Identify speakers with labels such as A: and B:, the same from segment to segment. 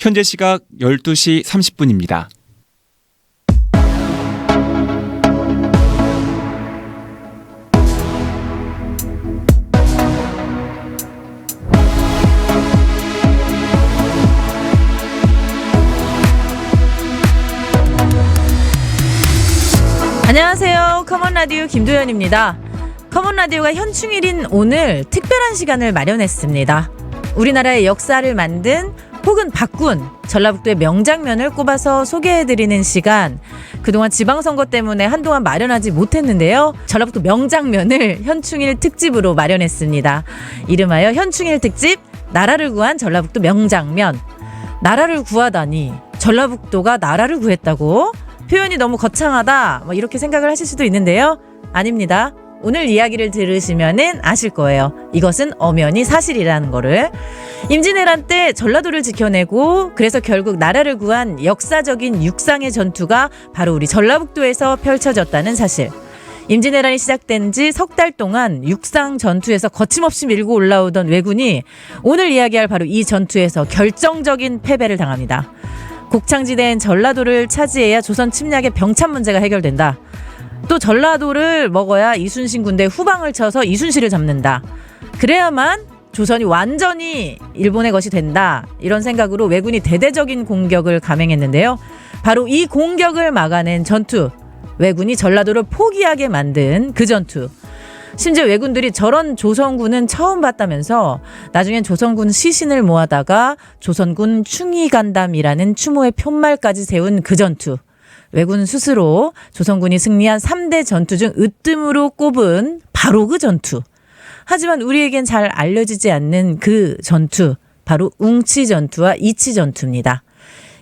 A: 현재 시각 12시 30분입니다.
B: 안녕하세요. 커먼라디오 김도연입니다. 커먼라디오가 현충일인 오늘 특별한 시간을 마련했습니다. 우리나라의 역사를 만든 혹은 바꾼 전라북도의 명장면을 꼽아서 소개해드리는 시간. 그동안 지방선거 때문에 한동안 마련하지 못했는데요. 전라북도 명장면을 현충일 특집으로 마련했습니다. 이름하여 현충일 특집 나라를 구한 전라북도 명장면. 나라를 구하다니 전라북도가 나라를 구했다고? 표현이 너무 거창하다 이렇게 생각을 하실 수도 있는데요. 아닙니다. 오늘 이야기를 들으시면은 아실 거예요. 이것은 엄연히 사실이라는 거를. 임진왜란 때 전라도를 지켜내고 그래서 결국 나라를 구한 역사적인 육상의 전투가 바로 우리 전라북도에서 펼쳐졌다는 사실. 임진왜란이 시작된 지 석 달 동안 육상 전투에서 거침없이 밀고 올라오던 왜군이 오늘 이야기할 바로 이 전투에서 결정적인 패배를 당합니다. 곡창지대인 전라도를 차지해야 조선 침략의 병참 문제가 해결된다. 또 전라도를 먹어야 이순신 군대 후방을 쳐서 이순신을 잡는다. 그래야만 조선이 완전히 일본의 것이 된다. 이런 생각으로 왜군이 대대적인 공격을 감행했는데요. 바로 이 공격을 막아낸 전투. 왜군이 전라도를 포기하게 만든 그 전투. 심지어 왜군들이 저런 조선군은 처음 봤다면서 나중엔 조선군 시신을 모아다가 조선군 충의간담이라는 추모의 푯말까지 세운 그 전투. 왜군 스스로 조선군이 승리한 3대 전투 중 으뜸으로 꼽은 바로 그 전투. 하지만 우리에겐 잘 알려지지 않는 그 전투. 바로 웅치 전투와 이치 전투입니다.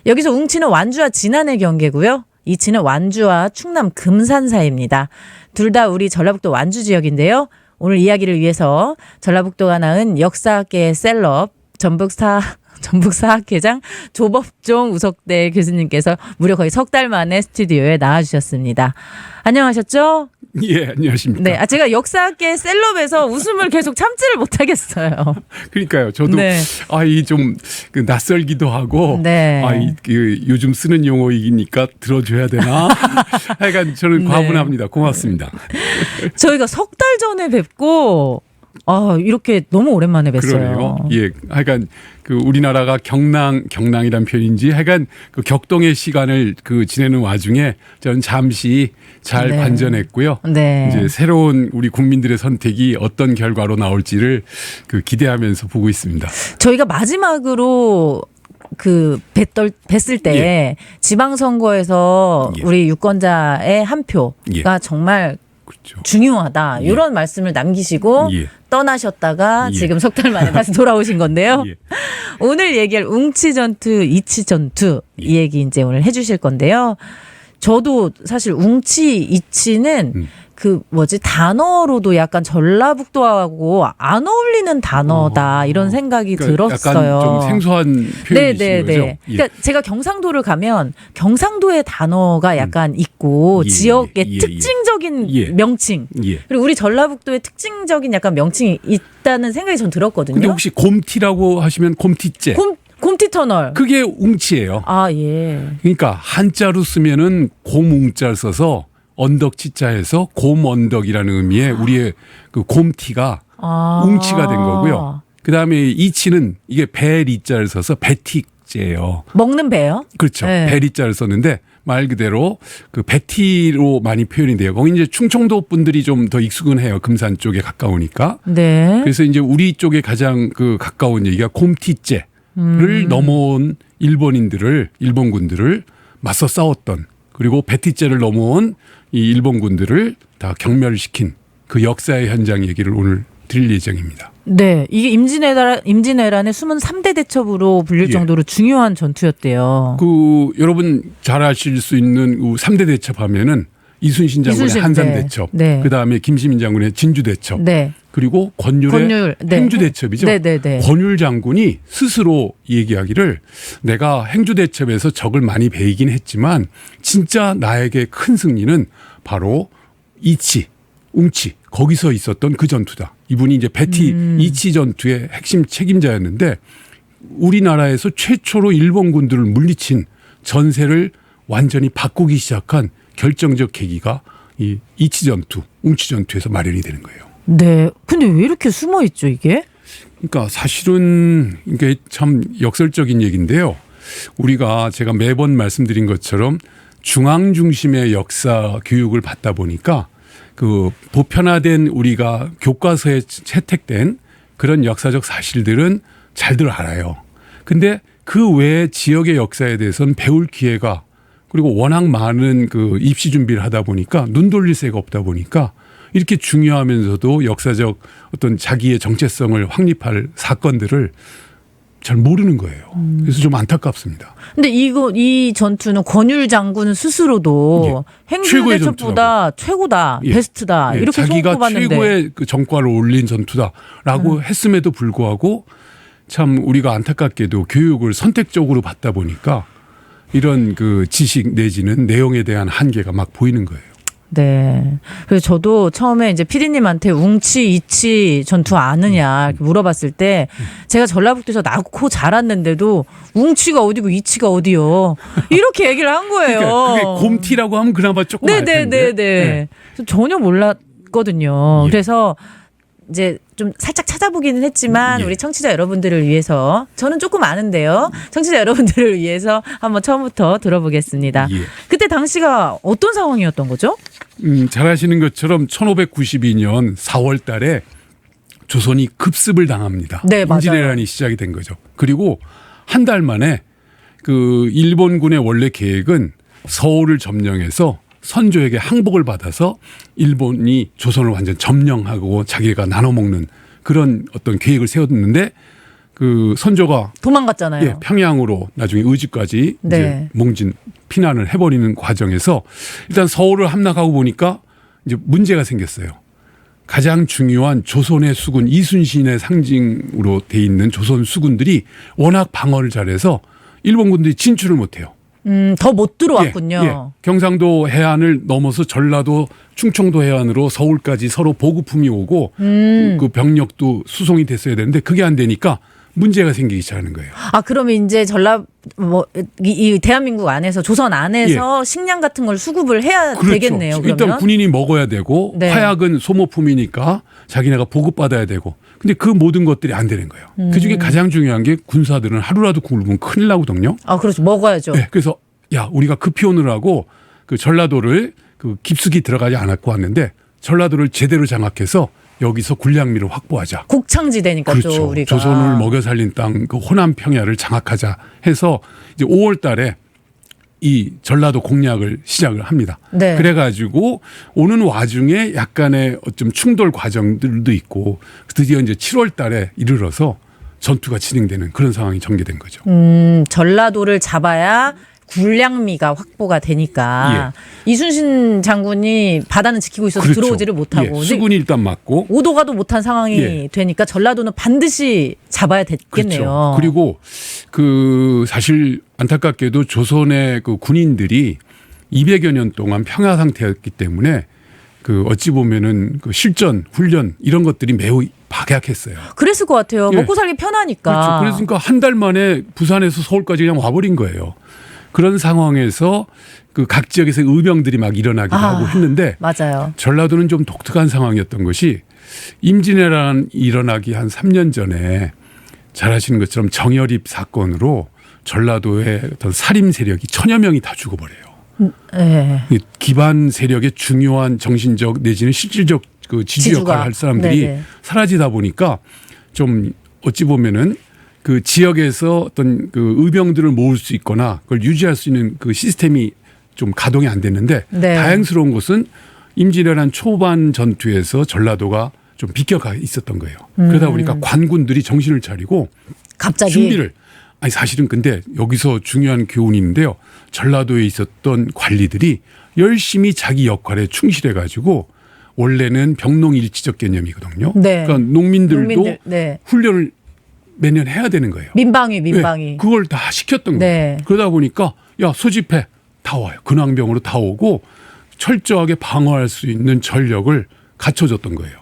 B: 여기서 웅치는 완주와 진안의 경계고요. 이치는 완주와 충남 금산 사이입니다. 둘 다 우리 전라북도 완주 지역인데요. 오늘 이야기를 위해서 전라북도가 낳은 역사학계의 셀럽 전북사학회장 조법종 우석대 교수님께서 무려 거의 석 달 만에 스튜디오에 나와주셨습니다. 안녕하셨죠?
C: 예, 안녕하십니까.
B: 네, 제가 역사학계 셀럽에서 웃음을 계속 참지를 못하겠어요.
C: 그러니까요. 저도
B: 네.
C: 이 좀 낯설기도 하고,
B: 네.
C: 요즘 쓰는 용어이니까 들어줘야 되나? 하여간 저는
B: 네.
C: 과분합니다. 고맙습니다.
B: 저희가 석 달 전에 뵙고 이렇게 너무 오랜만에 뵀어요.
C: 그러네요. 예, 하여간 우리나라가 경랑이란 표현인지 하여간 격동의 시간을 지내는 와중에 저는 잠시 잘
B: 네.
C: 관전했고요.
B: 네.
C: 이제 새로운 우리 국민들의 선택이 어떤 결과로 나올지를 기대하면서 보고 있습니다.
B: 저희가 마지막으로 뵀을 때
C: 예.
B: 지방선거에서
C: 예.
B: 우리 유권자의 한 표가
C: 예.
B: 정말
C: 그렇죠.
B: 중요하다.
C: 예.
B: 이런 말씀을 남기시고
C: 예.
B: 떠나셨다가
C: 예.
B: 지금 석 달 만에 다시 돌아오신 건데요.
C: 예.
B: 오늘 얘기할 웅치 전투, 이치 전투 이
C: 예.
B: 얘기 이제 오늘 해주실 건데요. 저도 사실 웅치, 이치는 단어로도 약간 전라북도하고 안 어울리는 단어다 이런 생각이 들었어요.
C: 약간 좀 생소한 표현이신 거죠? 예.
B: 그러니까 제가 경상도를 가면 경상도의 단어가 약간 있고
C: 예,
B: 지역의
C: 예,
B: 특징적인
C: 예.
B: 명칭
C: 예.
B: 그리고 우리 전라북도의 특징적인 약간 명칭이 있다는 생각이 전 들었거든요.
C: 근데 혹시 곰티라고 하시면 곰티째.
B: 곰티 터널.
C: 그게 웅치예요.
B: 아, 예.
C: 그러니까 한자로 쓰면은 곰웅자를 써서 언덕 치자에서 곰언덕이라는 의미의 우리의 곰티가 웅치가 된 거고요. 그다음에 이치는 이게 배리자를 써서 배티제예요.
B: 먹는 배요?
C: 그렇죠.
B: 네.
C: 배리자를 썼는데 말 그대로 배티로 많이 표현이 돼요. 거기 이제 충청도 분들이 좀 더 익숙은 해요. 금산 쪽에 가까우니까.
B: 네.
C: 그래서 이제 우리 쪽에 가장 가까운 얘기가 곰티제를 넘어온 일본군들을 맞서 싸웠던 그리고 배티제를 넘어온 이 일본군들을 다 경멸시킨 그 역사의 현장 얘기를 오늘 드릴 예정입니다.
B: 네. 이게 임진왜란의 숨은 3대 대첩으로 불릴
C: 예.
B: 정도로 중요한 전투였대요.
C: 여러분 잘 아실 수 있는 3대 대첩 하면은 이순신 장군의 한산 대첩,
B: 네.
C: 그다음에 김시민 장군의 진주 대첩,
B: 네.
C: 그리고 권율의
B: 네.
C: 행주 대첩이죠.
B: 네.
C: 권율 장군이 스스로 얘기하기를 내가 행주 대첩에서 적을 많이 베이긴 했지만 진짜 나에게 큰 승리는 바로 이치, 웅치 거기서 있었던 그 전투다. 이분이 이제 배티 이치 전투의 핵심 책임자였는데 우리나라에서 최초로 일본군들을 물리친 전세를 완전히 바꾸기 시작한 결정적 계기가 이 이치 전투, 웅치 전투에서 마련이 되는 거예요.
B: 네. 근데 왜 이렇게 숨어 있죠, 이게?
C: 그러니까 사실은 이게 참 역설적인 얘기인데요. 우리가 제가 매번 말씀드린 것처럼 중앙 중심의 역사 교육을 받다 보니까 그 보편화된 우리가 교과서에 채택된 그런 역사적 사실들은 잘들 알아요. 근데 그 외의 지역의 역사에 대해서는 배울 기회가 그리고 워낙 많은 그 입시 준비를 하다 보니까 눈 돌릴 새가 없다 보니까 이렇게 중요하면서도 역사적 어떤 자기의 정체성을 확립할 사건들을 잘 모르는 거예요. 그래서 좀 안타깝습니다.
B: 근데 이 전투는 권율 장군 스스로도
C: 최고의
B: 행주대첩보다 최고다,
C: 예.
B: 베스트다
C: 예,
B: 이렇게
C: 자기가
B: 손꼽았는데
C: 최고의 그 정과를 올린 전투다라고 했음에도 불구하고 참 우리가 안타깝게도 교육을 선택적으로 받다 보니까 이런 그 지식 내지는 내용에 대한 한계가 막 보이는 거예요.
B: 네. 그래서 저도 처음에 이제 피디님한테 웅치, 이치 전투 아느냐 이렇게 물어봤을 때 제가 전라북도에서 낳고 자랐는데도 웅치가 어디고 이치가 어디요. 이렇게 얘기를 한 거예요.
C: 그러니까 그게 곰티라고 하면 그나마 조금 알 텐데.
B: 네네네네. 전혀 몰랐거든요.
C: 예.
B: 그래서 이제 좀 살짝 찾아보기는 했지만
C: 예.
B: 우리 청취자 여러분들을 위해서 저는 조금 아는데요. 청취자 여러분들을 위해서 한번 처음부터 들어보겠습니다.
C: 예.
B: 그때 당시가 어떤 상황이었던 거죠?
C: 잘 아시는 것처럼 1592년 4월 달에 조선이 급습을 당합니다.
B: 네, 맞아요.
C: 임진왜란이 시작이 된 거죠. 그리고 한 달 만에 그 일본군의 원래 계획은 서울을 점령해서 선조에게 항복을 받아서 일본이 조선을 완전 점령하고 자기가 나눠먹는 그런 어떤 계획을 세웠는데 그 선조가
B: 도망갔잖아요.
C: 예, 평양으로 나중에 의지까지
B: 네.
C: 이제 몽진 피난을 해버리는 과정에서 일단 서울을 함락하고 보니까 이제 문제가 생겼어요. 가장 중요한 조선의 수군 이순신의 상징으로 돼 있는 조선 수군들이 워낙 방어를 잘해서 일본군들이 진출을 못해요.
B: 더 못 들어왔군요.
C: 예, 예. 경상도 해안을 넘어서 전라도 충청도 해안으로 서울까지 서로 보급품이 오고 그 병력도 수송이 됐어야 되는데 그게 안 되니까 문제가 생기기 시작하는 거예요.
B: 아, 그러면 이제 이 대한민국 안에서 조선 안에서 식량 같은 걸 수급을 해야 되겠네요. 그러면
C: 일단 군인이 먹어야 되고
B: 네.
C: 화약은 소모품이니까 자기네가 보급받아야 되고 근데 그 모든 것들이 안 되는 거예요. 그중에 가장 중요한 게 군사들은 하루라도 굶으면 큰일 나거든요.
B: 아, 그렇죠. 먹어야죠.
C: 네, 그래서 야 우리가 급히 오느라고 그 전라도를 그 깊숙이 들어가지 않았고 왔는데 전라도를 제대로 장악해서 여기서 군량미를 확보하자.
B: 곡창지대니까
C: 그렇죠.
B: 또 우리가
C: 조선을 먹여 살린 땅 그 호남 평야를 장악하자 해서 이제 5월 달에 이 전라도 공략을 시작을 합니다.
B: 네.
C: 그래가지고 오는 와중에 약간의 어쩜 충돌 과정들도 있고 드디어 이제 7월 달에 이르러서 전투가 진행되는 그런 상황이 전개된 거죠.
B: 전라도를 잡아야 군량미가 확보가 되니까 이순신 장군이 바다는 지키고 있어서
C: 그렇죠.
B: 들어오지를 못하고
C: 예, 수군이 일단 맞고
B: 오도가도 못한 상황이
C: 예.
B: 되니까 전라도는 반드시 잡아야 됐겠네요.
C: 그렇죠. 그리고 그 사실 안타깝게도 조선의 그 군인들이 200여 년 동안 평화 상태였기 때문에 그 어찌 보면은 그 실전, 훈련 이런 것들이 매우 박약했어요.
B: 그랬을 것 같아요.
C: 예.
B: 먹고 살기 편하니까.
C: 그렇죠. 그러니까 한 달 만에 부산에서 서울까지 그냥 와버린 거예요. 그런 상황에서 그 각 지역에서 의병들이 막 일어나기도 하고 했는데
B: 맞아요.
C: 전라도는 좀 독특한 상황이었던 것이 임진왜란 일어나기 한 3년 전에 잘 아시는 것처럼 정열입 사건으로 전라도의 어떤 살림 세력이 1000여 명이 다 죽어버려요.
B: 네.
C: 기반 세력의 중요한 정신적 내지는 실질적 그 지주
B: 지주가.
C: 역할을 할 사람들이
B: 네네.
C: 사라지다 보니까 좀 어찌 보면은 그 지역에서 어떤 그 의병들을 모을 수 있거나 그걸 유지할 수 있는 그 시스템이 좀 가동이 안 됐는데
B: 네.
C: 다행스러운 것은 임진왜란 초반 전투에서 전라도가 좀 비껴가 있었던 거예요. 그러다 보니까 관군들이 정신을 차리고
B: 갑자기
C: 준비를 아니 사실은 근데 여기서 중요한 교훈이 있는데요. 전라도에 있었던 관리들이 열심히 자기 역할에 충실해 가지고 원래는 병농일치적 개념이거든요.
B: 네.
C: 그러니까 농민들도
B: 네.
C: 훈련을 매년 해야 되는 거예요.
B: 민방위.
C: 네, 그걸 다 시켰던
B: 네.
C: 거예요. 그러다 보니까 야 소집해 다 와요. 근황병으로 다 오고 철저하게 방어할 수 있는 전력을 갖춰줬던 거예요.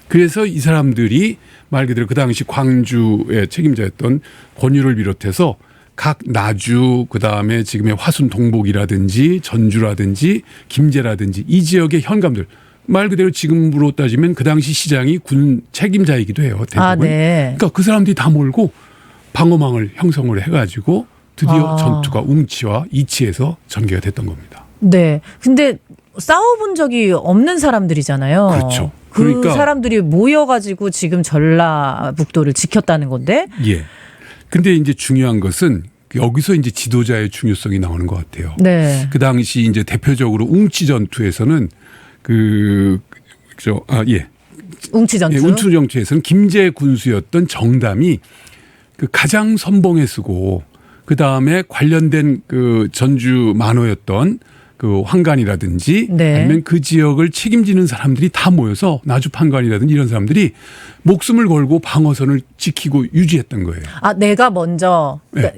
C: 그래서 이 사람들이 말 그대로 그 당시 광주의 책임자였던 권유를 비롯해서 각 나주 그다음에 지금의 화순 동복이라든지 전주라든지 김제라든지 이 지역의 현감들 말 그대로 지금으로 따지면 그 당시 시장이 군 책임자이기도 해요. 대부분.
B: 아, 네.
C: 그러니까 그 사람들이 다 몰고 방어망을 형성을 해가지고 드디어 전투가 웅치와 이치에서 전개가 됐던 겁니다.
B: 네. 근데 싸워본 적이 없는 사람들이잖아요.
C: 그렇죠.
B: 그
C: 그러니까
B: 사람들이 모여가지고 지금 전라북도를 지켰다는 건데.
C: 예. 근데 이제 중요한 것은 여기서 이제 지도자의 중요성이 나오는 것 같아요.
B: 네.
C: 그 당시 이제 대표적으로 웅치 전투에서는
B: 웅치 전투.
C: 예, 웅치 전투에서는 김제 군수였던 정담이 그 가장 선봉에 쓰고 그 다음에 관련된 그 전주 만호였던 그 황간이라든지
B: 네.
C: 아니면 그 지역을 책임지는 사람들이 다 모여서 나주 판관이라든지 이런 사람들이 목숨을 걸고 방어선을 지키고 유지했던 거예요.
B: 아, 내가 먼저
C: 네.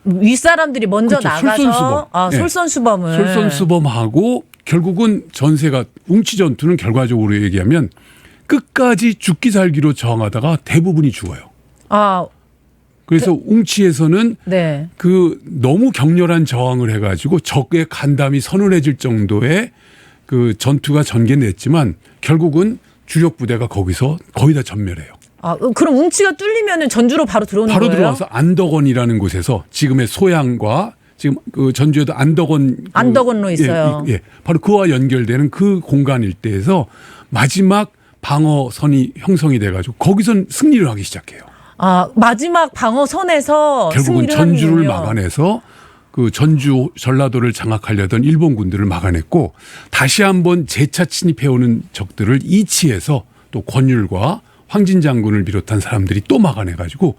B: 윗사람들이 먼저
C: 그렇죠.
B: 나가서
C: 솔선수범.
B: 아,
C: 네.
B: 솔선수범을
C: 솔선수범하고 결국은 전세가 웅치 전투는 결과적으로 얘기하면 끝까지 죽기 살기로 저항하다가 대부분이 죽어요.
B: 아,
C: 그래서 웅치에서는
B: 네.
C: 그 너무 격렬한 저항을 해가지고 적의 간담이 서늘해질 정도의 그 전투가 전개됐지만 결국은 주력 부대가 거기서 거의 다 전멸해요.
B: 아, 그럼 웅치가 뚫리면은 전주로 바로 들어오는
C: 바로
B: 거예요?
C: 들어와서 안덕원이라는 곳에서 지금의 소양과 지금 그 전주에도
B: 안덕원로 있어요.
C: 예, 바로 그와 연결되는 그 공간 일대에서 마지막 방어선이 형성이 돼가지고 거기선 승리를 하기 시작해요.
B: 아, 마지막 방어선에서
C: 결국은
B: 승리를
C: 전주를
B: 하는군요.
C: 막아내서 그 전주 전라도를 장악하려던 일본 군들을 막아냈고 다시 한번 재차 침입해오는 적들을 이치해서 또 권율과 황진 장군을 비롯한 사람들이 또 막아내가지고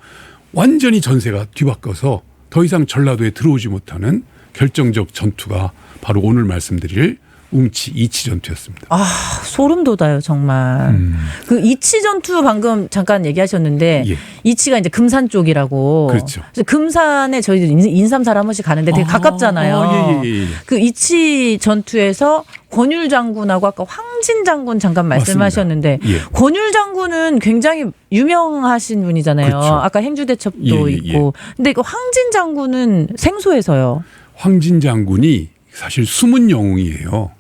C: 완전히 전세가 뒤바뀌어서 더 이상 전라도에 들어오지 못하는 결정적 전투가 바로 오늘 말씀드릴 웅치 이치 전투였습니다.
B: 아, 소름 돋아요, 정말. 그 이치 전투 방금 잠깐 얘기하셨는데
C: 예.
B: 이치가 이제 금산 쪽이라고.
C: 그렇죠.
B: 그래서 금산에 저희도 인삼사를 한 번씩 가는데 되게 가깝잖아요.
C: 예.
B: 그 이치 전투에서 권율 장군하고 아까 황진 장군 잠깐 말씀하셨는데
C: 예.
B: 권율 장군은 굉장히 유명하신 분이잖아요.
C: 그렇죠.
B: 아까 행주대첩도
C: 예.
B: 있고. 근데 그 황진 장군은 생소해서요.
C: 황진 장군이 사실 숨은 영웅이에요.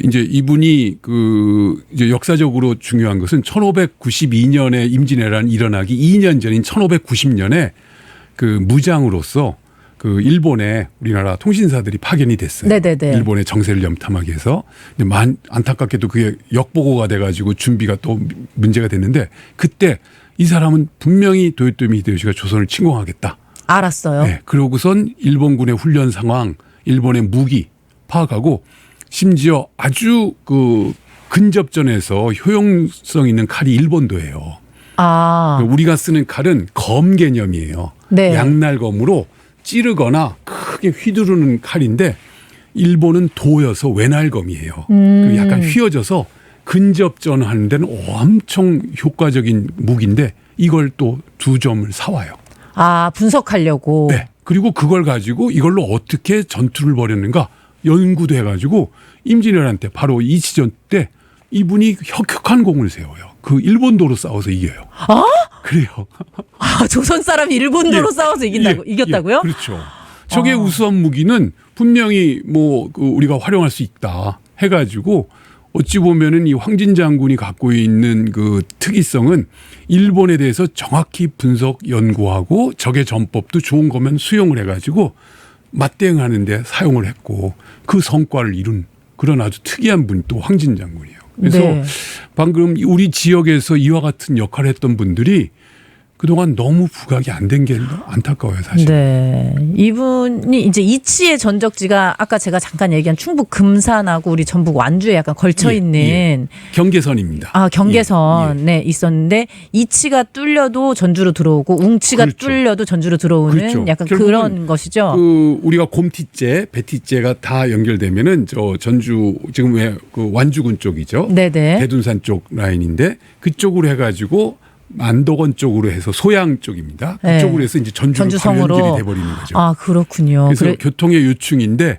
C: 이제 이분이 이제 역사적으로 중요한 것은 1592년에 임진왜란이 일어나기 2년 전인 1590년에 그 무장으로서 그 일본에 우리나라 통신사들이 파견이 됐어요.
B: 네네네.
C: 일본의 정세를 염탐하기 위해서. 근데 안타깝게도 그게 역보고가 돼가지고 준비가 또 문제가 됐는데 그때 이 사람은 분명히 도요토미 히데요시가 조선을 침공하겠다.
B: 알았어요.
C: 네. 그러고선 일본군의 훈련 상황, 일본의 무기 파악하고 심지어 아주 그 근접전에서 효용성 있는 칼이 일본도예요.
B: 아.
C: 우리가 쓰는 칼은 검 개념이에요.
B: 네.
C: 양날검으로 찌르거나 크게 휘두르는 칼인데 일본은 도여서 외날검이에요. 약간 휘어져서 근접전 하는 데는 엄청 효과적인 무기인데 이걸 또 2점을 사와요.
B: 아, 분석하려고.
C: 네. 그리고 그걸 가지고 이걸로 어떻게 전투를 벌였는가 연구도 해가지고 임진왜란 때 바로 이치전 때 이분이 혁혁한 공을 세워요. 그 일본도로 싸워서 이겨요.
B: 아?
C: 그래요.
B: 아, 조선 사람이 일본도로
C: 예.
B: 싸워서 이겼다고요?
C: 그렇죠. 적의 우수한 무기는 분명히 우리가 활용할 수 있다 해가지고 어찌 보면은 이 황진 장군이 갖고 있는 그 특이성은 일본에 대해서 정확히 분석 연구하고 적의 전법도 좋은 거면 수용을 해가지고 맞대응하는 데 사용을 했고 그 성과를 이룬 그런 아주 특이한 분이 또 황진 장군이에요. 그래서
B: 네.
C: 방금 우리 지역에서 이와 같은 역할을 했던 분들이 그동안 너무 부각이 안 된 게 안타까워요, 사실.
B: 네. 이분이 이제 이치의 전적지가 아까 제가 잠깐 얘기한 충북 금산하고 우리 전북 완주에 약간 걸쳐 있는
C: 예. 경계선입니다.
B: 아, 경계선에
C: 예.
B: 있었는데 이치가 뚫려도 전주로 들어오고 웅치가
C: 그렇죠.
B: 뚫려도 전주로 들어오는
C: 그렇죠.
B: 약간
C: 결국은
B: 그런 것이죠.
C: 우리가 곰티째, 배티째가 다 연결되면은 저 전주 지금 왜 그 완주군 쪽이죠.
B: 네네.
C: 대둔산 쪽 라인인데 그쪽으로 해가지고 안덕원 쪽으로 해서 소양 쪽입니다.
B: 네.
C: 그쪽으로 해서 이제 전주로
B: 전주성으로.
C: 연결이 돼버리는 거죠.
B: 아, 그렇군요.
C: 그래서 교통의 요충인데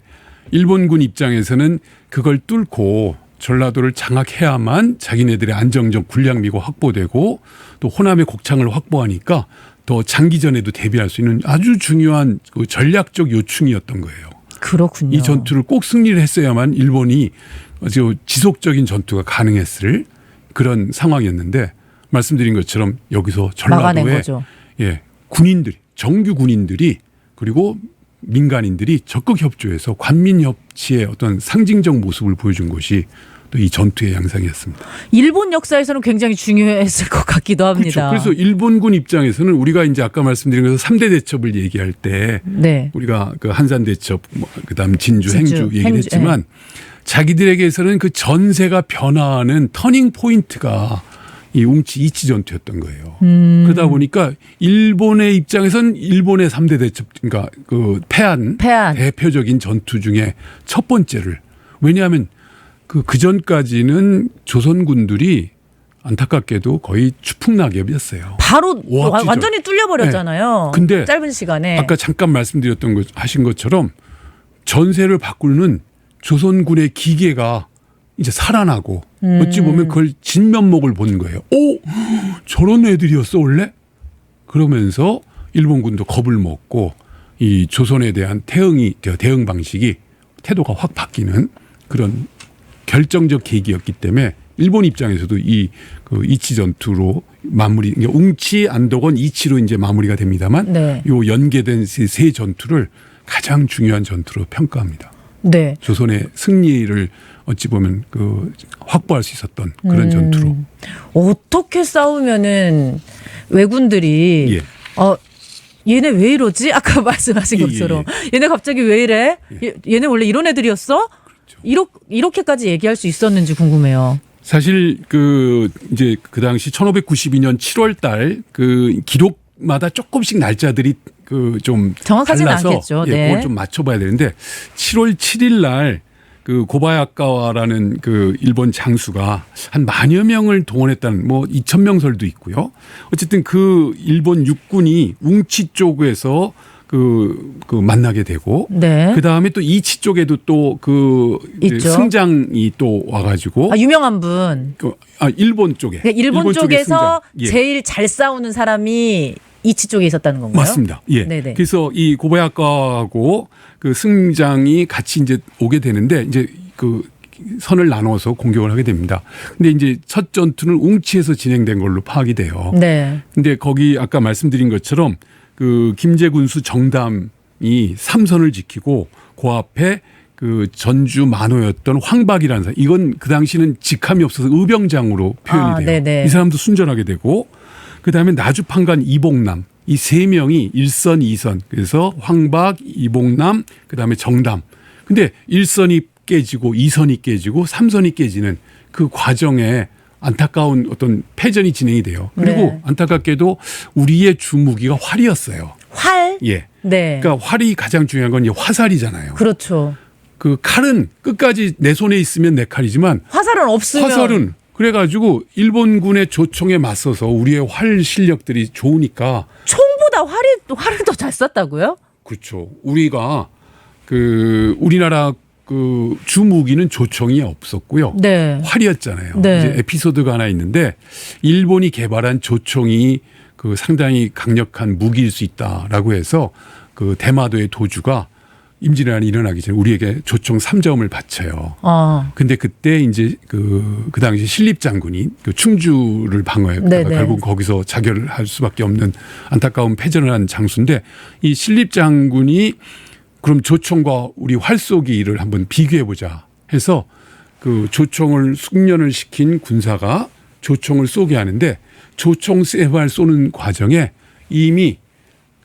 C: 일본군 입장에서는 그걸 뚫고 전라도를 장악해야만 자기네들의 안정적 군량미가 확보되고 또 호남의 곡창을 확보하니까 더 장기전에도 대비할 수 있는 아주 중요한 그 전략적 요충이었던 거예요.
B: 그렇군요.
C: 이 전투를 꼭 승리를 했어야만 일본이 아주 지속적인 전투가 가능했을 그런 상황이었는데 말씀드린 것처럼 여기서
B: 막아낸
C: 전라도에
B: 거죠.
C: 예, 군인들이 정규 군인들이 그리고 민간인들이 적극 협조해서 관민 협치의 어떤 상징적 모습을 보여준 것이 또 이 전투의 양상이었습니다.
B: 일본 역사에서는 굉장히 중요했을 것 같기도 합니다.
C: 그렇죠. 그래서 일본군 입장에서는 우리가 이제 아까 말씀드린 것처럼 3대 대첩을 얘기할 때
B: 네.
C: 우리가 그 한산 대첩, 그다음 진주,
B: 진주,
C: 행주 얘기를
B: 행주,
C: 했지만 자기들에게서는 그 전세가 변화하는 터닝 포인트가 이 웅치 이치 전투였던 거예요. 그러다 보니까 일본의 입장에선 일본의 3대 대첩, 그러니까 그 패한 대표적인 전투 중에 첫 번째를 왜냐하면 그 전까지는 조선군들이 안타깝게도 거의 추풍낙엽이었어요.
B: 바로
C: 오합지졸.
B: 완전히 뚫려버렸잖아요.
C: 네. 근데
B: 짧은 시간에.
C: 아까 잠깐 말씀드렸던 것 하신 것처럼 전세를 바꾸는 조선군의 기계가 이제 살아나고 어찌 보면 그걸 진면목을 본 거예요. 오, 저런 애들이었어 원래? 그러면서 일본군도 겁을 먹고 이 조선에 대한 대응 방식이 태도가 확 바뀌는 그런 결정적 계기였기 때문에 일본 입장에서도 그 이치 전투로 마무리, 웅치, 안도건, 이치로 이제 마무리가 됩니다만
B: 네.
C: 요 연계된 세 전투를 가장 중요한 전투로 평가합니다.
B: 네.
C: 조선의 승리를 어찌 보면 그 확보할 수 있었던 그런 전투로.
B: 어떻게 싸우면은 왜군들이 얘네 왜 이러지? 아까 말씀하신 것처럼 얘네 갑자기 왜 이래? 얘네 원래 이런 애들이었어? 이렇게까지 얘기할 수 있었는지 궁금해요.
C: 사실 그 이제 그 당시 1592년 7월 달 그 기록마다 조금씩 날짜들이 그 좀
B: 정확하지는
C: 달라서
B: 않겠죠. 네.
C: 그걸 좀 맞춰봐야 되는데 7월 7일 날 그 고바야카와라는 그 일본 장수가 한 10,000여 명을 동원했다는 뭐 2,000명설도 있고요. 어쨌든 그 일본 육군이 웅치 쪽에서 그 만나게 되고
B: 네.
C: 그 다음에 또 이치 쪽에도 또 그 승장이 또 와가지고
B: 유명한 분.
C: 일본 쪽에.
B: 그러니까 일본 쪽에서
C: 예.
B: 제일 잘 싸우는 사람이 이치 쪽에 있었다는 건가요?
C: 맞습니다. 예.
B: 네네.
C: 그래서 이 고바야카하고 그 승장이 같이 이제 오게 되는데 이제 그 선을 나눠서 공격을 하게 됩니다. 근데 이제 첫 전투는 웅치에서 진행된 걸로 파악이 돼요.
B: 네.
C: 근데 거기 아까 말씀드린 것처럼 그 김제군수 정담이 3선을 지키고 그 앞에 그 전주 만호였던 황박이라는 사람, 이건 그 당시는 직함이 없어서 의병장으로 표현이 돼요.
B: 네네.
C: 이 사람도 순전하게 되고 그다음에 나주판관 이봉남, 이 세 명이 1선, 2선. 그래서 황박, 이봉남, 그다음에 정담. 근데 1선이 깨지고 2선이 깨지고 3선이 깨지는 그 과정에 안타까운 어떤 패전이 진행이 돼요. 그리고
B: 네.
C: 안타깝게도 우리의 주무기가 활이었어요.
B: 활?
C: 예.
B: 네.
C: 그러니까 활이 가장 중요한 건 화살이잖아요.
B: 그렇죠.
C: 그 칼은 끝까지 내 손에 있으면 내 칼이지만
B: 화살은 없으면.
C: 화살은 그래가지고 일본군의 조총에 맞서서 우리의 활 실력들이 좋으니까
B: 총보다 활을 더 잘 쐈다고요?
C: 그렇죠. 우리가 그 우리나라 그 주무기는 조총이 없었고요.
B: 네.
C: 활이었잖아요.
B: 네.
C: 이제 에피소드가 하나 있는데 일본이 개발한 조총이 그 상당히 강력한 무기일 수 있다라고 해서 그 대마도의 도주가 임진왜란이 일어나기 전에 우리에게 조총 3점을 바쳐요. 근데 그때 이제 그 당시 신립 장군이 그 충주를 방어했다가 결국 거기서 자결을 할 수밖에 없는 안타까운 패전을 한 장수인데 이 신립 장군이 그럼 조총과 우리 활쏘기를 한번 비교해 보자 해서 그 조총을 숙련을 시킨 군사가 조총을 쏘게 하는데 조총 3발 쏘는 과정에 이미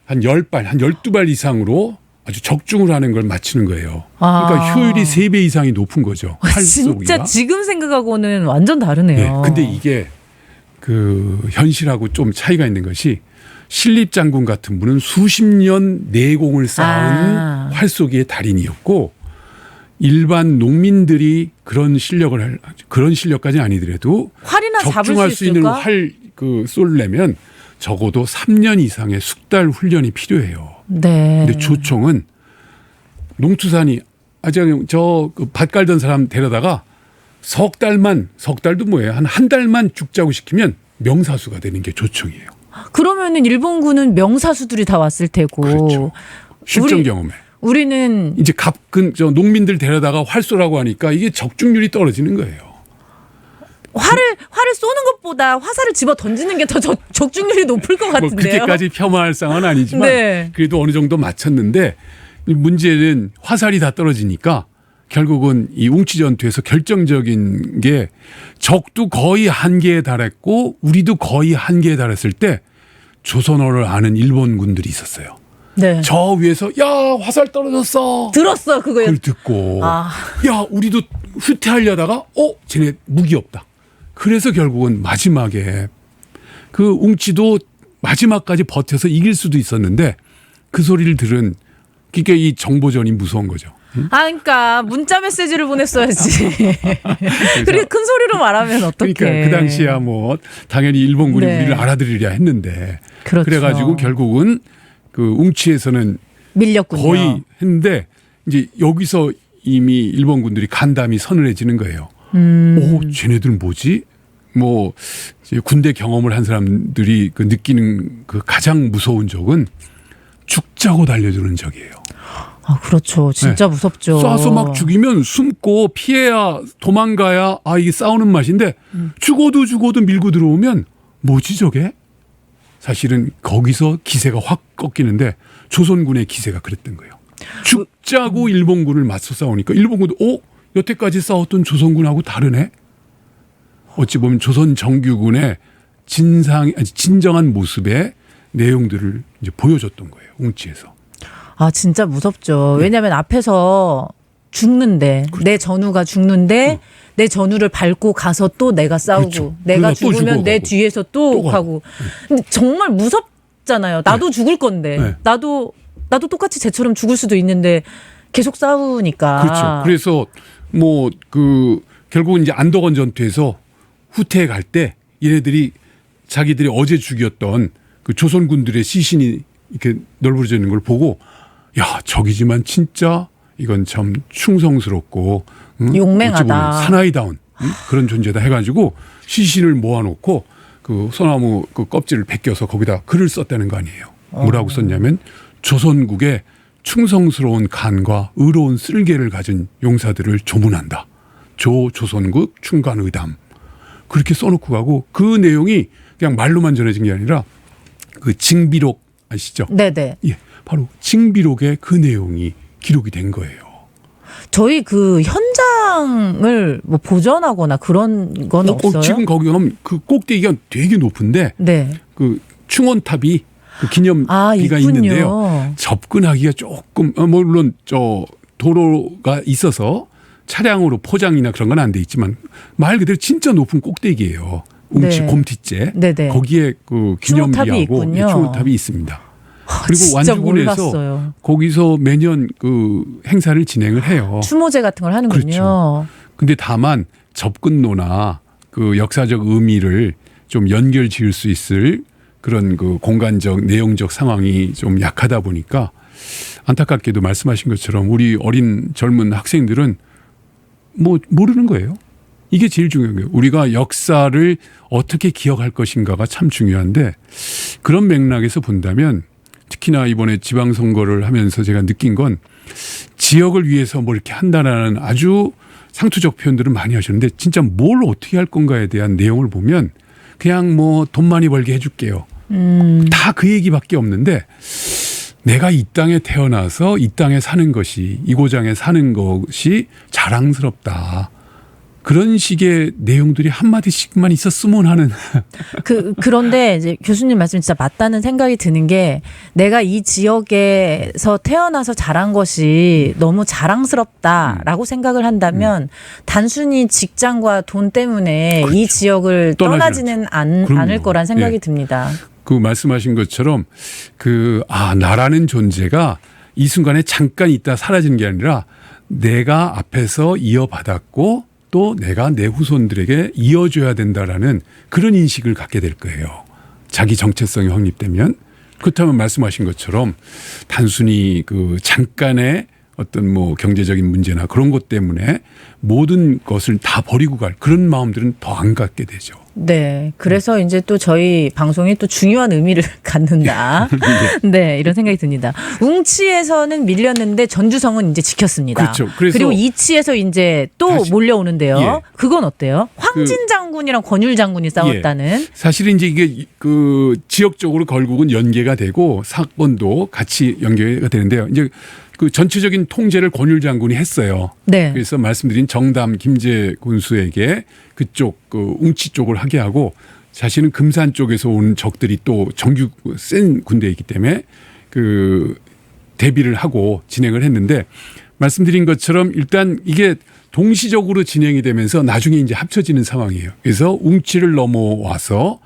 C: 한 10발, 한 12발 이상으로 아주 적중을 하는 걸 맞추는 거예요. 그러니까 효율이 3배 이상이 높은 거죠.
B: 진짜 지금 생각하고는 완전 다르네요.
C: 네. 근데 이게 그 현실하고 좀 차이가 있는 것이 신립 장군 같은 분은 수십 년 내공을 쌓은 활쏘기의 달인이었고 일반 농민들이 그런 실력까지는 아니더라도
B: 활이나
C: 적중할 수 있는 활 그 쏠려면 적어도 3년 이상의 숙달 훈련이 필요해요.
B: 네.
C: 근데 조총은 농투산이 밭 깔던 사람 데려다가 석 달도 뭐예요? 한 달만 죽자고 시키면 명사수가 되는 게 조청이에요.
B: 그러면은 일본군은 명사수들이 다 왔을 테고.
C: 그렇죠. 실전 경험에.
B: 우리는
C: 이제 농민들 데려다가 활 쏘라고 하니까 이게 적중률이 떨어지는 거예요.
B: 활을 쏘는 것보다 화살을 집어 던지는 게 더 적중률이 높을 것
C: 뭐
B: 같은데요.
C: 그렇게까지 폄하할 상은 아니지만
B: 네.
C: 그래도 어느 정도 맞췄는데 문제는 화살이 다 떨어지니까 결국은 이 웅치 전투에서 결정적인 게 적도 거의 한계에 달했고 우리도 거의 한계에 달했을 때 조선어를 아는 일본군들이 있었어요.
B: 네.
C: 저 위에서 야 화살 떨어졌어.
B: 들었어 그거.
C: 그걸 듣고
B: 아.
C: 야 우리도 후퇴하려다가 쟤네 무기 없다. 그래서 결국은 마지막에 그 웅치도 마지막까지 버텨서 이길 수도 있었는데 그 소리를 들은 그러니까 이 정보전이 무서운 거죠. 응?
B: 그러니까 문자 메시지를 보냈어야지. 그렇게 큰 소리로 말하면 어떡해.
C: 그러니까 그 당시야 뭐 당연히 일본군이
B: 네.
C: 우리를 알아들으려 했는데
B: 그렇죠.
C: 그래가지고 결국은 그 웅치에서는
B: 밀렸군요.
C: 거의 했는데 이제 여기서 이미 일본군들이 간담이 서늘해지는 거예요. 오, 쟤네들 뭐지? 뭐 이제 군대 경험을 한 사람들이 그 느끼는 그 가장 무서운 적은 죽자고 달려드는 적이에요.
B: 아, 그렇죠. 진짜
C: 네.
B: 무섭죠.
C: 쏴서 막 죽이면 숨고 피해야 도망가야 이게 싸우는 맛인데 죽어도 밀고 들어오면 뭐지 저게? 사실은 거기서 기세가 확 꺾이는데 조선군의 기세가 그랬던 거예요. 죽자고 일본군을 맞서 싸우니까 일본군도 여태까지 싸웠던 조선군하고 다르네. 어찌 보면 조선 정규군의 진정한 모습의 내용들을 이제 보여줬던 거예요. 웅치에서.
B: 아, 진짜 무섭죠. 왜냐하면 앞에서 죽는데 내 전우가 죽는데 내 전우를 밟고 가서 또 내가 싸우고
C: 그렇죠.
B: 내가
C: 그러다 또
B: 죽으면 내
C: 죽어가고.
B: 뒤에서 또
C: 또
B: 가고. 근데 정말 무섭잖아요. 나도 죽을 건데
C: 네.
B: 나도 똑같이 쟤처럼 죽을 수도 있는데 계속 싸우니까.
C: 그렇죠. 그래서 뭐 결국은 이제 안덕원 전투에서 후퇴해 갈 때 얘네들이 자기들이 어제 죽였던 그 조선군들의 시신이 이렇게 널브러져 있는 걸 보고 야 적이지만 진짜 이건 참 충성스럽고
B: 용맹하다.
C: 어찌 보면 사나이다운 그런 존재다 해가지고 시신을 모아놓고 그 소나무 그 껍질을 벗겨서 거기다 글을 썼다는 거 아니에요. 뭐라고 썼냐면 조선국의 충성스러운 간과 의로운 쓸개를 가진 용사들을 조문한다. 조선국 충간의담. 그렇게 써놓고 가고 그 내용이 그냥 말로만 전해진 게 아니라 그 징비록 아시죠?
B: 네네.
C: 예, 바로 징비록에 그 내용이 기록이 된 거예요.
B: 저희 그 현장을 뭐 보존하거나 그런 건 없어요?
C: 지금 거기 가면 그 꼭대기가 되게 높은데
B: 네.
C: 그 충원탑이 그 기념비가
B: 있군요.
C: 있는데요. 접근하기가 조금 물론 저 도로가 있어서 차량으로 포장이나 그런 건 안 돼 있지만 말 그대로 진짜 높은 꼭대기예요. 웅치
B: 네.
C: 곰티째.
B: 네네.
C: 거기에 그
B: 충호탑이
C: 기념비하고
B: 있군요.
C: 충호탑이 있습니다. 그리고
B: 진짜
C: 완주군에서
B: 몰랐어요.
C: 거기서 매년 그 행사를 진행을 해요.
B: 추모제 같은 걸 하는군요.
C: 그렇죠. 근데 다만 접근로나 그 역사적 의미를 좀 연결 지을 수 있을 그런 그 공간적 내용적 상황이 좀 약하다 보니까 안타깝게도 말씀하신 것처럼 우리 어린 젊은 학생들은 뭐 모르는 거예요. 이게 제일 중요한 거예요. 우리가 역사를 어떻게 기억할 것인가가 참 중요한데 그런 맥락에서 본다면 특히나 이번에 지방선거를 하면서 제가 느낀 건 지역을 위해서 뭐 이렇게 한다라는 아주 상투적 표현들을 많이 하셨는데 진짜 뭘 어떻게 할 건가에 대한 내용을 보면 그냥 뭐 돈 많이 벌게 해줄게요. 다 그 얘기밖에 없는데 내가 이 땅에 태어나서 이 땅에 사는 것이 이 고장에 사는 것이 자랑스럽다. 그런 식의 내용들이 한마디씩만 있었으면 하는.
B: 그런데 이제 교수님 말씀 진짜 맞다는 생각이 드는 게 내가 이 지역에서 태어나서 자란 것이 너무 자랑스럽다라고 생각을 한다면 단순히 직장과 돈 때문에 이 지역을 떠나지는 않을 거란 생각이
C: 예.
B: 듭니다.
C: 그 말씀하신 것처럼 나라는 존재가 이 순간에 잠깐 있다 사라지는 게 아니라 내가 앞에서 이어받았고 또 내가 내 후손들에게 이어줘야 된다라는 그런 인식을 갖게 될 거예요. 자기 정체성이 확립되면. 그렇다면 말씀하신 것처럼 단순히 그 잠깐의 어떤 뭐 경제적인 문제나 그런 것 때문에 모든 것을 다 버리고 갈 그런 마음들은 더 안 갖게 되죠.
B: 네. 그래서 이제 또 저희 방송이 또 중요한 의미를 갖는다. 네. 이런 생각이 듭니다. 웅치에서는 밀렸는데 전주성은 이제 지켰습니다.
C: 그렇죠. 그래서
B: 그리고 이치에서 이제 또
C: 다시-
B: 몰려오는데요.
C: 예.
B: 그건 어때요? 황진 장군이랑 권율 장군이 싸웠다는.
C: 사실은 이제 이게 그 지역적으로 결국은 연계가 되고 사건도 같이 연계가 되는데요. 이제 그 전체적인 통제를 권율 장군이 했어요.
B: 네.
C: 그래서 말씀드린 정담 김제 군수에게 그쪽 그 웅치 쪽을 하게 하고 자신은 금산 쪽에서 온 적들이 또 정규 센 군대이기 때문에 그 대비를 하고 진행을 했는데 말씀드린 것처럼 일단 이게 동시적으로 진행이 되면서 나중에 이제 합쳐지는 상황이에요. 그래서 웅치를 넘어와서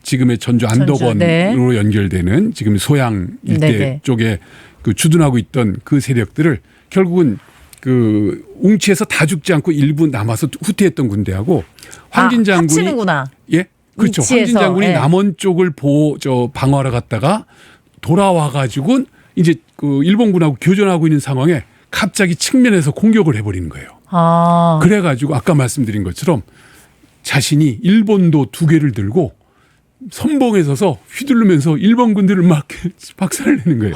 C: 지금의 전주 안덕원으로
B: 네.
C: 연결되는 지금 소양 일대
B: 네네.
C: 쪽에 그 주둔하고 있던 그 세력들을 결국은 그 웅치에서 다 죽지 않고 일부 남아서 후퇴했던 군대하고 황진 장군이
B: 합치는구나.
C: 예 그렇죠.
B: 웅치에서,
C: 황진 장군이
B: 예.
C: 남원 쪽을 방어하러 갔다가 돌아와 가지고 이제 그 일본군하고 교전하고 있는 상황에 갑자기 측면에서 공격을 해버리는 거예요.
B: 아.
C: 그래가지고 아까 말씀드린 것처럼 자신이 일본도 두 개를 들고 선봉에 서서 휘두르면서 일본 군들을 막 박살을 내는 거예요.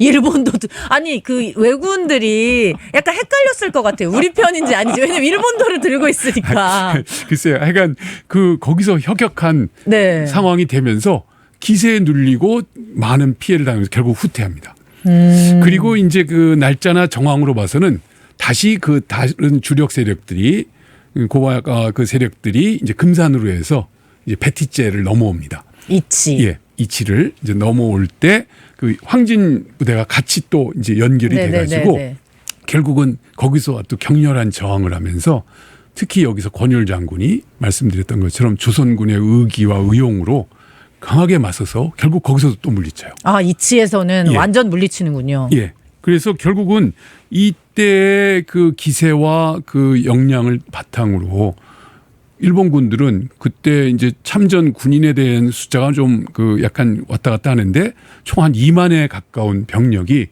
B: 일본도 아니 그 왜군들이 약간 헷갈렸을 것 같아요. 우리 편인지 아닌지. 왜냐면 일본도를 들고 있으니까.
C: 글쎄요. 하여간 그 거기서 혁혁한
B: 네.
C: 상황이 되면서 기세에 눌리고 많은 피해를 당하면서 결국 후퇴합니다. 그리고 이제 그 날짜나 정황으로 봐서는 다시 그 다른 주력 세력들이 고아 그 세력들이 이제 금산으로 해서 이제 배티제를 넘어옵니다.
B: 이치.
C: 예, 이치를 이제 넘어올 때 그 황진 부대가 같이 또 이제 연결이 돼가지고 결국은 거기서 또 격렬한 저항을 하면서 특히 여기서 권율 장군이 말씀드렸던 것처럼 조선군의 의기와 의용으로 강하게 맞서서 결국 거기서도 또 물리쳐요.
B: 아 이치에서는
C: 예.
B: 완전 물리치는군요.
C: 예. 그래서 결국은 이때의 그 기세와 그 역량을 바탕으로 일본군들은 그때 이제 참전 군인에 대한 숫자가 좀 그 약간 왔다 갔다 하는데 총 한 2만에 가까운 병력이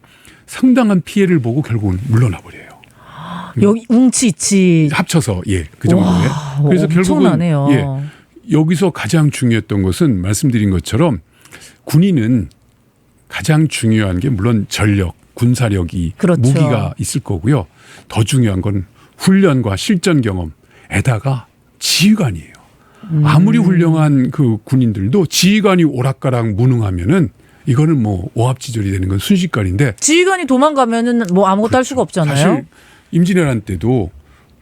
C: 상당한 피해를 보고 결국은 물러나 버려요.
B: 여기 웅치 이치.
C: 합쳐서 예, 그 정도에.
B: 와,
C: 그래서 결국은
B: 엄청나네요.
C: 예, 여기서 가장 중요했던 것은 말씀드린 것처럼 군인은 가장 중요한 게 물론 전력, 군사력이
B: 그렇죠.
C: 무기가 있을 거고요. 더 중요한 건 훈련과 실전 경험에다가 지휘관이에요. 아무리 훌륭한 그 군인들도 지휘관이 오락가락 무능하면은 이거는 뭐 오합지졸이 되는 건 순식간인데
B: 지휘관이 도망가면은 뭐 아무것도 할 수가 없잖아요.
C: 사실 임진왜란 때도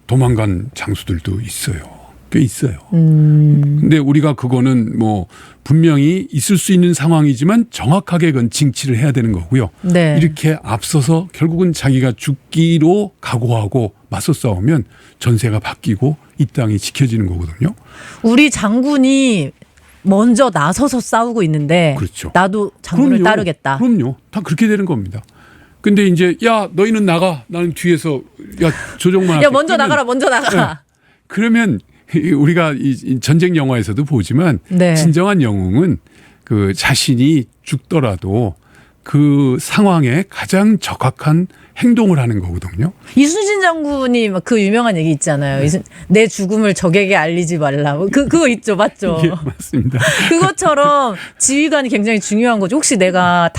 C: 도망간 장수들도 있어요. 꽤 있어요. 근데 우리가 그거는 뭐 분명히 있을 수 있는 상황이지만 정확하게 그건 징치를 해야 되는 거고요.
B: 네.
C: 이렇게 앞서서 결국은 자기가 죽기로 각오하고 맞서 싸우면 전세가 바뀌고 이 땅이 지켜지는 거거든요.
B: 우리 장군이 먼저 나서서 싸우고 있는데
C: 그렇죠.
B: 나도 장군을 따르겠다.
C: 그럼요. 다 그렇게 되는 겁니다. 근데 이제 야 너희는 나가 나는 뒤에서 야 조정만
B: 야 먼저 나가라 먼저 나가.
C: 그러면 우리가 이 전쟁 영화에서도 보지만
B: 네.
C: 진정한 영웅은 그 자신이 죽더라도 그 상황에 가장 적합한 행동을 하는 거거든요.
B: 이순신 장군이 막 그 유명한 얘기 있잖아요. 내 죽음을 적에게 알리지 말라. 뭐 그거 있죠, 맞죠?
C: 예, 맞습니다.
B: 그것처럼 지휘관이 굉장히 중요한 거죠. 혹시 내가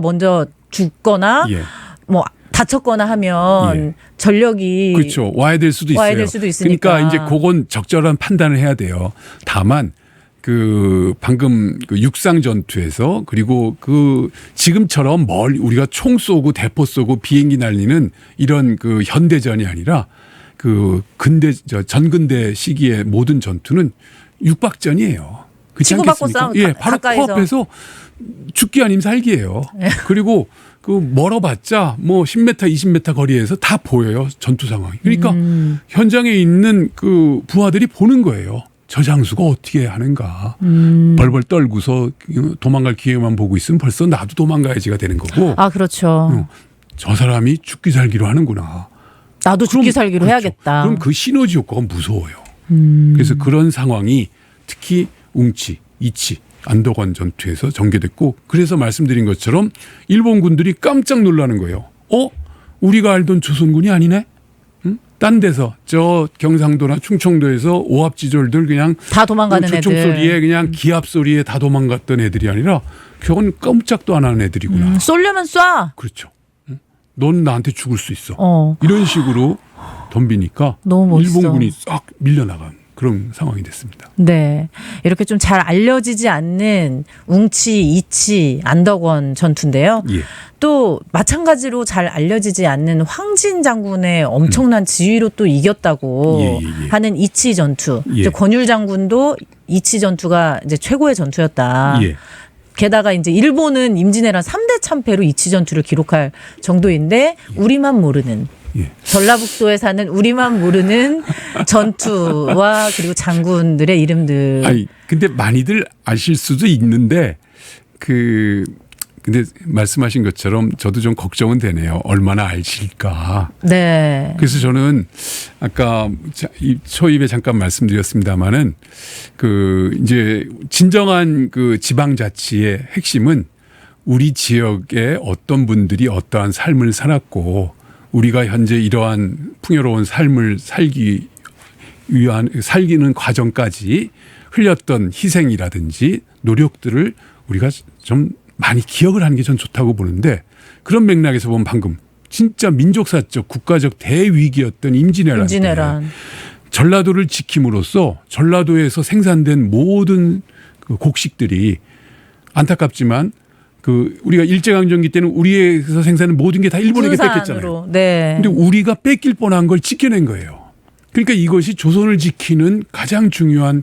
B: 먼저 죽거나
C: 예.
B: 뭐 다쳤거나 하면
C: 예.
B: 전력이
C: 그렇죠. 와야 될 수도 있어요.
B: 와야 될 수도 있으니까.
C: 그러니까 이제 그건 적절한 판단을 해야 돼요. 다만 그 방금 그 육상 전투에서 그리고 그 지금처럼 우리가 총 쏘고 대포 쏘고 비행기 날리는 이런 그 현대전이 아니라 그 전근대 시기의 모든 전투는 육박전이에요. 그렇지
B: 치고받고
C: 않겠습니까?
B: 싸움
C: 예, 바로
B: 가까이서.
C: 코앞에서 죽기 아니면 살기예요. 그리고 그 멀어봤자 뭐 10m, 20m 거리에서 다 보여요. 전투 상황이. 그러니까 현장에 있는 그 부하들이 보는 거예요. 저 장수가 어떻게 하는가. 벌벌 떨고서 도망갈 기회만 보고 있으면 벌써 나도 도망가야지가 되는 거고.
B: 아 그렇죠.
C: 저 사람이 죽기 살기로 하는구나.
B: 나도 죽기
C: 그럼,
B: 살기로
C: 그렇죠.
B: 해야겠다.
C: 그럼 그 시너지 효과가 무서워요. 그래서 그런 상황이 특히 웅치, 이치, 안덕원 전투에서 전개됐고 그래서 말씀드린 것처럼 일본 군들이 깜짝 놀라는 거예요. 우리가 알던 조선군이 아니네? 응? 딴 데서 저 경상도나 충청도에서 오합지졸들 그냥
B: 다 도망가는
C: 조총
B: 애들.
C: 소리에 그냥 기합 소리에 다 도망갔던 애들이 아니라 그건 깜짝도 안 하는 애들이구나.
B: 쏘려면 쏴.
C: 그렇죠. 응? 넌 나한테 죽을 수 있어.
B: 어.
C: 이런 식으로 덤비니까
B: 너무 멋있어.
C: 일본군이 싹 밀려나간 그런 상황이 됐습니다.
B: 네. 이렇게 좀 잘 알려지지 않는 웅치, 이치, 안덕원 전투인데요.
C: 예.
B: 또 마찬가지로 잘 알려지지 않는 황진 장군의 엄청난 지휘로 또 이겼다고
C: 예, 예, 예.
B: 하는 이치 전투.
C: 예.
B: 이제 권율 장군도 이치 전투가 이제 최고의 전투였다.
C: 예.
B: 게다가 이제 일본은 임진왜란 3대 참패로 이치 전투를 기록할 정도인데 우리만 모르는
C: 예.
B: 전라북도에 사는 우리만 모르는 전투와 그리고 장군들의 이름들.
C: 아니 근데 많이들 아실 수도 있는데 근데 말씀하신 것처럼 저도 좀 걱정은 되네요. 얼마나 아실까.
B: 네.
C: 그래서 저는 아까 초입에 잠깐 말씀드렸습니다마는 이제 진정한 지방자치의 핵심은 우리 지역에 어떤 분들이 어떠한 삶을 살았고 우리가 현재 이러한 풍요로운 삶을 살기는 과정까지 흘렸던 희생이라든지 노력들을 우리가 좀 많이 기억을 하는 게 전 좋다고 보는데 그런 맥락에서 보면 방금 진짜 민족사적 국가적 대위기였던 임진왜란 때 전라도를 지킴으로써 전라도에서 생산된 모든 곡식들이 안타깝지만 우리가 일제강점기 때는 우리에서 생산된 모든 게 다 일본에게 뺏겼잖아요.
B: 네.
C: 근데 우리가 뺏길 뻔한 걸 지켜낸 거예요. 그러니까 이것이 조선을 지키는 가장 중요한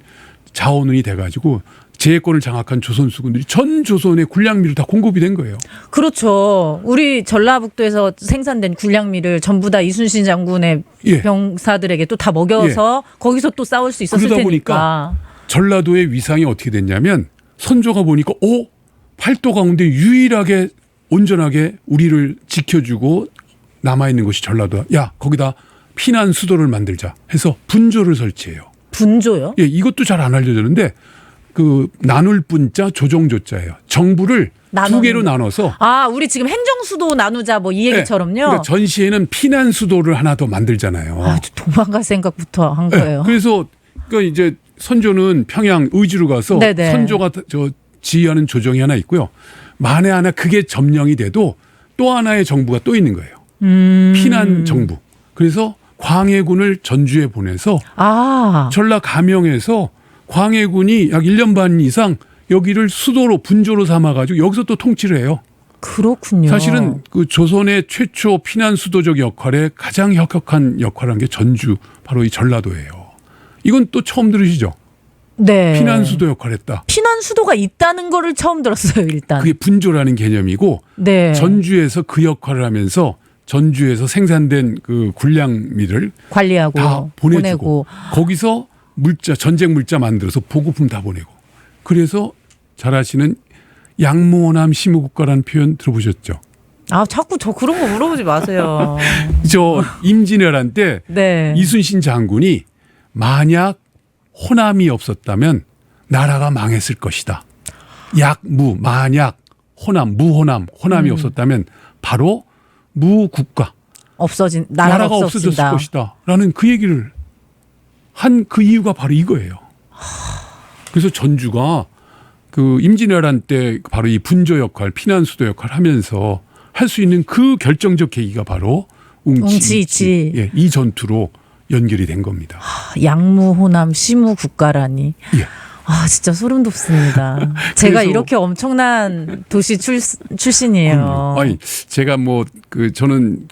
C: 자원이 돼가지고 제해권을 장악한 조선 수군들이 전 조선의 군량미를 다 공급이 된 거예요.
B: 그렇죠. 우리 전라북도에서 생산된 군량미를 전부 다 이순신 장군의
C: 예.
B: 병사들에게 또 다 먹여서 거기서 또 싸울 수 있었을
C: 그러다
B: 테니까.
C: 보니까 전라도의 위상이 어떻게 됐냐면 선조가 보니까 팔도 가운데 유일하게 온전하게 우리를 지켜주고 남아있는 곳이 전라도야. 야 거기다 피난 수도를 만들자 해서 분조를 설치해요.
B: 분조요?
C: 예, 이것도 잘 안 알려졌는데 나눌 분자 조정조자예요. 정부를 두 개로 나눠서
B: 우리 지금 행정수도 나누자 뭐 이 얘기처럼요.
C: 네, 그러니까 전시에는 피난 수도를 하나 더 만들잖아요.
B: 도망갈 생각부터 한 거예요.
C: 그래서 이제 선조는 평양 의주로 가서
B: 네네.
C: 선조가 지휘하는 조정이 하나 있고요. 만에 하나 그게 점령이 돼도 또 하나의 정부가 또 있는 거예요. 피난 정부. 그래서 광해군을 전주에 보내서 전라 감영에서 광해군이 약 1년 반 이상 여기를 수도로 분조로 삼아가지고 여기서 또 통치를 해요.
B: 그렇군요.
C: 사실은 조선의 최초 피난 수도적 역할에 가장 혁혁한 역할을 한 게 전주 바로 이 전라도예요. 이건 또 처음 들으시죠?
B: 네.
C: 피난 수도 역할을 했다.
B: 피난 수도가 있다는 거를 처음 들었어요, 일단.
C: 그게 분조라는 개념이고
B: 네.
C: 전주에서 그 역할을 하면서 전주에서 생산된 군량미를
B: 관리하고
C: 다 보내주고 거기서 전쟁 물자 만들어서 보급품 다 보내고 그래서 잘 아시는 양무호남 심우국가라는 표현 들어보셨죠?
B: 자꾸 저 그런 거 물어보지 마세요.
C: 저 임진왜란 때
B: 네.
C: 이순신 장군이 만약 호남이 없었다면 나라가 망했을 것이다. 만약 호남이 없었다면 바로 무국가 나라가 없어졌을 것이다. 라는 그 얘기를 한 그 이유가 바로 이거예요. 그래서 전주가 임진왜란 때 바로 이 분조 역할, 피난 수도 역할 하면서 할 수 있는 그 결정적 계기가 바로 웅치이치. 예, 이 전투로 연결이 된 겁니다.
B: 양무호남 심우국가라니.
C: 예.
B: 진짜 소름 돋습니다. 제가 이렇게 엄청난 도시 출신이에요.
C: 아니, 제가 저는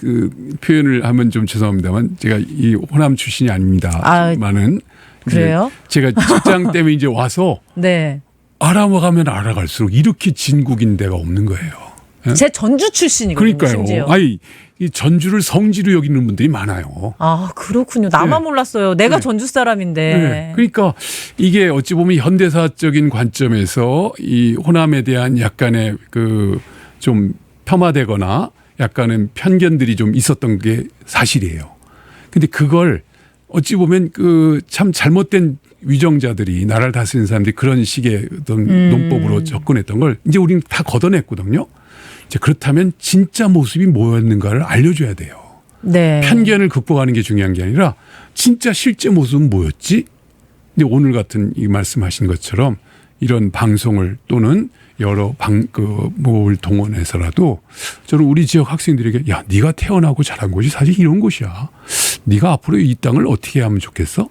C: 표현을 하면 좀 죄송합니다만 제가 이 호남 출신이 아닙니다만은.
B: 그래요?
C: 제가 직장 때문에 이제 와서.
B: 네.
C: 알아가면 알아갈수록 이렇게 진국인 데가 없는 거예요. 예?
B: 제 전주 출신이거든요.
C: 그러니까요.
B: 심지어.
C: 이 전주를 성지로 여기는 분들이 많아요.
B: 그렇군요. 나만 몰랐어요. 내가 전주 사람인데.
C: 네. 그러니까 이게 어찌 보면 현대사적인 관점에서 이 호남에 대한 약간의 좀 폄하되거나 약간은 편견들이 좀 있었던 게 사실이에요. 근데 그걸 어찌 보면 참 잘못된 위정자들이 나라를 다스리는 사람들이 그런 식의 어떤 논법으로 접근했던 걸 이제 우리는 다 걷어냈거든요. 이제 그렇다면 진짜 모습이 뭐였는가를 알려줘야 돼요.
B: 네.
C: 편견을 극복하는 게 중요한 게 아니라 진짜 실제 모습은 뭐였지? 근데 오늘 같은 이 말씀하신 것처럼 이런 방송을 또는 여러 뭘 동원해서라도 저는 우리 지역 학생들에게 야, 네가 태어나고 자란 곳이 사실 이런 곳이야. 네가 앞으로 이 땅을 어떻게 하면 좋겠어?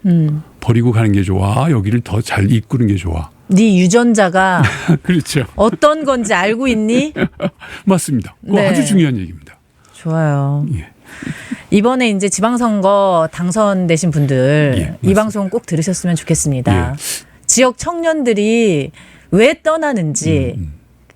C: 버리고 가는 게 좋아? 여기를 더 잘 이끄는 게 좋아?
B: 네 유전자가
C: 그렇죠.
B: 어떤 건지 알고 있니?
C: 맞습니다. 그거
B: 네.
C: 아주 중요한 얘기입니다.
B: 좋아요.
C: 예.
B: 이번에 이제 지방선거 당선되신 분들
C: 예,
B: 이 방송 꼭 들으셨으면 좋겠습니다.
C: 예.
B: 지역 청년들이 왜 떠나는지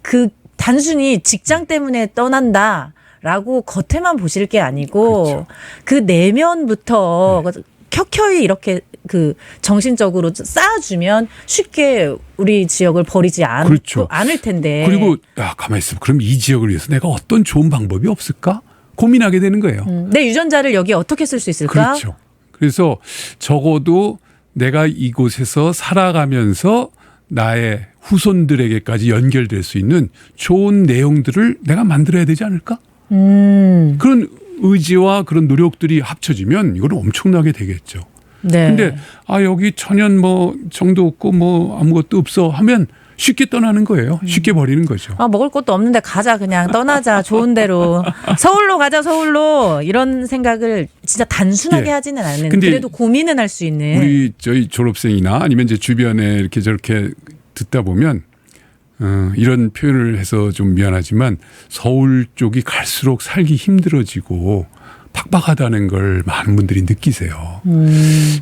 B: 그 단순히 직장 때문에 떠난다라고 겉에만 보실 게 아니고
C: 그렇죠.
B: 그 내면부터 켜켜이 이렇게 그 정신적으로 쌓아주면 쉽게 우리 지역을 버리지
C: 그렇죠.
B: 않을 텐데.
C: 그리고 가만히 있어. 그럼 이 지역을 위해서 내가 어떤 좋은 방법이 없을까? 고민하게 되는 거예요.
B: 내 유전자를 여기 어떻게 쓸 수 있을까?
C: 그렇죠. 그래서 적어도 내가 이곳에서 살아가면서 나의 후손들에게까지 연결될 수 있는 좋은 내용들을 내가 만들어야 되지 않을까? 그런 의지와 그런 노력들이 합쳐지면 이거는 엄청나게 되겠죠.
B: 네.
C: 근데 여기 천연 뭐 정도 없고 뭐 아무것도 없어 하면 쉽게 떠나는 거예요. 쉽게 버리는 거죠.
B: 먹을 것도 없는데 가자 그냥 떠나자 좋은 데로 서울로 가자 서울로 이런 생각을 진짜 단순하게
C: 예.
B: 하지는 않는
C: 근데
B: 그래도 고민은 할 수 있는
C: 우리 저희 졸업생이나 아니면 이제 주변에 이렇게 저렇게 듣다 보면 이런 표현을 해서 좀 미안하지만 서울 쪽이 갈수록 살기 힘들어지고 팍팍하다는 걸 많은 분들이 느끼세요.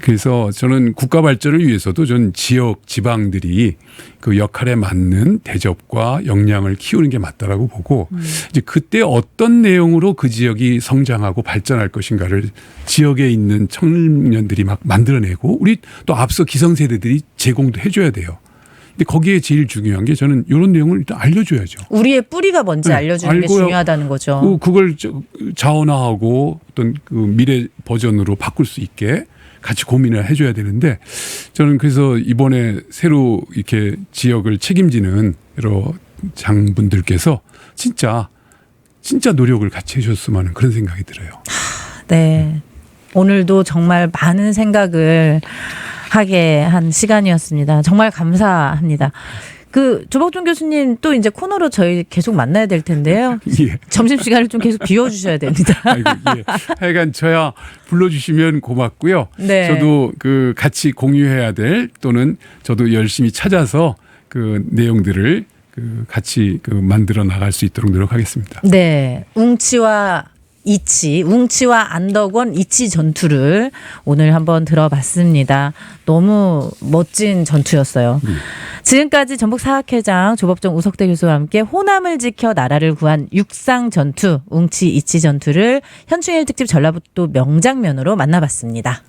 C: 그래서 저는 국가 발전을 위해서도 전 지역 지방들이 그 역할에 맞는 대접과 역량을 키우는 게 맞다라고 보고 이제 그때 어떤 내용으로 그 지역이 성장하고 발전할 것인가를 지역에 있는 청년들이 막 만들어내고 우리 또 앞서 기성세대들이 제공도 해줘야 돼요. 근데 거기에 제일 중요한 게 저는 이런 내용을 일단 알려줘야죠.
B: 우리의 뿌리가 뭔지 알려주는 게
C: 알고요.
B: 중요하다는 거죠.
C: 그걸 자원화하고 어떤 그 미래 버전으로 바꿀 수 있게 같이 고민을 해줘야 되는데 저는 그래서 이번에 새로 이렇게 지역을 책임지는 여러 장분들께서 진짜 노력을 같이 해줬으면 하는 그런 생각이 들어요.
B: 네. 오늘도 정말 많은 생각을 하게 한 시간이었습니다. 정말 감사합니다. 그 조복준 교수님 또 이제 코너로 저희 계속 만나야 될 텐데요.
C: 예.
B: 점심시간을 좀 계속 비워주셔야 됩니다.
C: 아이고, 예. 하여간 저야 불러주시면 고맙고요.
B: 네.
C: 저도 그 같이 공유해야 될 또는 저도 열심히 찾아서 그 내용들을 그 같이 그 만들어 나갈 수 있도록 노력하겠습니다.
B: 네. 웅치와 안덕원 이치 전투를 오늘 한번 들어봤습니다. 너무 멋진 전투였어요. 지금까지 전북사학회장 조법정 우석대 교수와 함께 호남을 지켜 나라를 구한 육상 전투 웅치 이치 전투를 현충일 특집 전라북도 명장면으로 만나봤습니다.